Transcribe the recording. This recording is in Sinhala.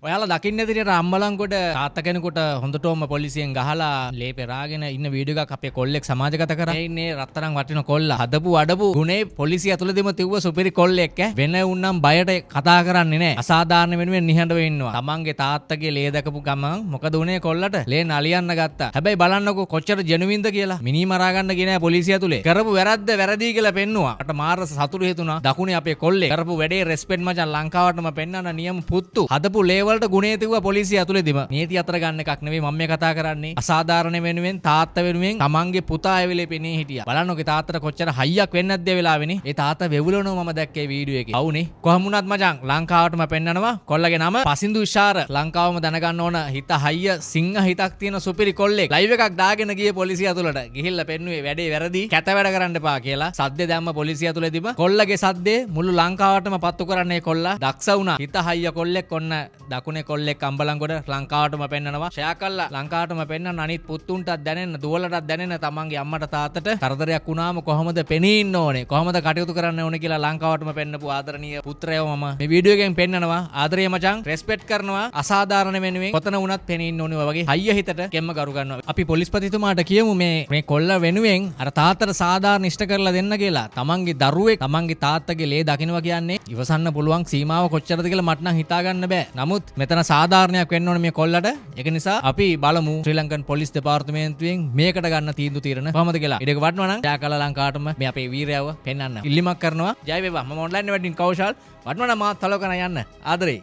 ඔයාලා දකින්න ඇතිට අම්බලන්කොට තාත්තා කෙනෙකුට හොඳටම පොලිසියෙන් ගහලා ලේ පෙරාගෙන ඉන්න වීඩියෝ එකක් අපේ කොල්ලෙක් සමාජගත කරා. මේ ඉන්නේ රත්තරන් වටින කොල්ල හදපු අඩපු ගුණේ පොලිසිය ඇතුළතදීම තිව්ව සුපිරි කොල්ලෙක් ඈ. වෙන උන්නම් බයට කතා කරන්නේ නැහැ. අසාධාරණ වෙනුවෙන් නිහඬව ඉන්නවා. තමන්ගේ තාත්තගේ ලේ දැකපු ගමන් මොකද උනේ කොල්ලට? ලේ නලියන්න ගත්තා. හැබැයි බලන්නකෝ කොච්චර ජෙනුවින්ද කියලා. මිනි මරා ගන්න ගියේ නැහැ පොලිසිය ඇතුලේ. කරපු වැරද්ද වැරදි කියලා පෙන්නුවා. අට මාර සතුටු හේතුණා. දකුණේ අපේ කොල්ලේ කරපු වැඩේ රෙස්පෙක්ට් මචං ලංකාවටම පෙන්නන නියම පුත්තු. හදපු ලේ වලට ගුණේ තිබ්වා පොලිසිය ඇතුලේදීම. නීති අතර ගන්න එකක් නෙවෙයි මම මේ කතා කරන්නේ. අසාධාරණ වෙනුවෙන් තාත්තා වෙනුවෙන් තමන්ගේ පුතා ඇවිලේ පෙනී හිටියා. බලන්නකෝ තාත්තට කොච්චර හයියක් වෙන්නේ නැද්ද ඒ වෙලාවෙනේ. ඒ තාත්තා වෙවුලනවා මම දැක්කේ වීඩියෝ එකේ. අවුනේ. කොහොම වුණත් මචං ලංකාවටම පෙන්නනවා කොල්ලගේ නම පසින්දු විශාර. ලංකාවම දැනගන්න ඕන හිත හයිය සිංහ හිතක් තියෙන සුපිරි කොල්ලෙක්. ලයිව් එකක් දාගෙන ගියේ පොලිසිය ඇතුළට. ගිහිල්ලා පෙන්නුවේ වැඩේ වැරදි. කැත වැඩ කරන්න එපා කියලා. සද්දේ දැම්ම පොලිසිය ඇතුළේදීම. කොල්ලගේ සද්දේ මුළු ලංකාවටම පත්තු කරන්නේ කොල්ලා. දක්ෂ වුණා. හිත හයිය කොල්ලෙක් ඔන්න දකුණේ කොල්ලෙක් අම්බලන්ගොඩ ලංකාවටම පෙන්නනවා. ෂෙයා කළා ලංකාවටම පෙන්නන අනිත් පුතුන්ටත් දැනෙන්න දුවලටත් දැනෙන්න තමන්ගේ අම්මට තාත්තට කරදරයක් වුණාම කොහොමද පෙනී ඉන්න ඕනේ කොහොමද කටයුතු කරන්න ඕනේ කියලා ලංකාවටම පෙන්නපු ආදරණීය පුත්‍රයව මම මේ වීඩියෝ එකෙන් පෙන්නනවා. ආදරේ මචං රෙස්පෙක්ට් කරනවා. අසාධාරණ වෙනුවෙන් කොතන වුණත් පෙනී ඉන්න ඕනේ වගේ හයිය හිතට කෙම්ම කරු ගන්නවා. අපි පොලිස්පතිතුමාට කියමු මේ කොල්ල වෙනුවෙන් අර තාත්තට සාධාරණ ඉෂ්ට කරලා දෙන්න කියලා. තමන්ගේ දරුවෙක් තමන්ගේ තාත්තගේ ලේ දකින්නවා කියන්නේ ඉවසන්න පුළුවන් සීමාව කොච්චරද කියලා මට නම් හිතා ගන්න බෑ. නමුත් මෙතන සාධාරණයක් වෙන්න ඕනේ මේ කොල්ලට. ඒක නිසා අපි බලමු ශ්‍රී ලංකන් පොලිස් දෙපාර්තමේන්තුවෙන් මේකට ගන්න තීන්දුව తీරන කොහොමද කියලා. ඊට වටනවා නම් ජයකල ලංකාවටම මේ අපේ වීරයව පෙන්වන්න ඉල්ලීමක් කරනවා. ජය වේවා. මම ඔන්ලයින් වැඩින් කෞශල් වටනවා නම් මාත් ෆලෝ කරන යන්න. ආදරේ.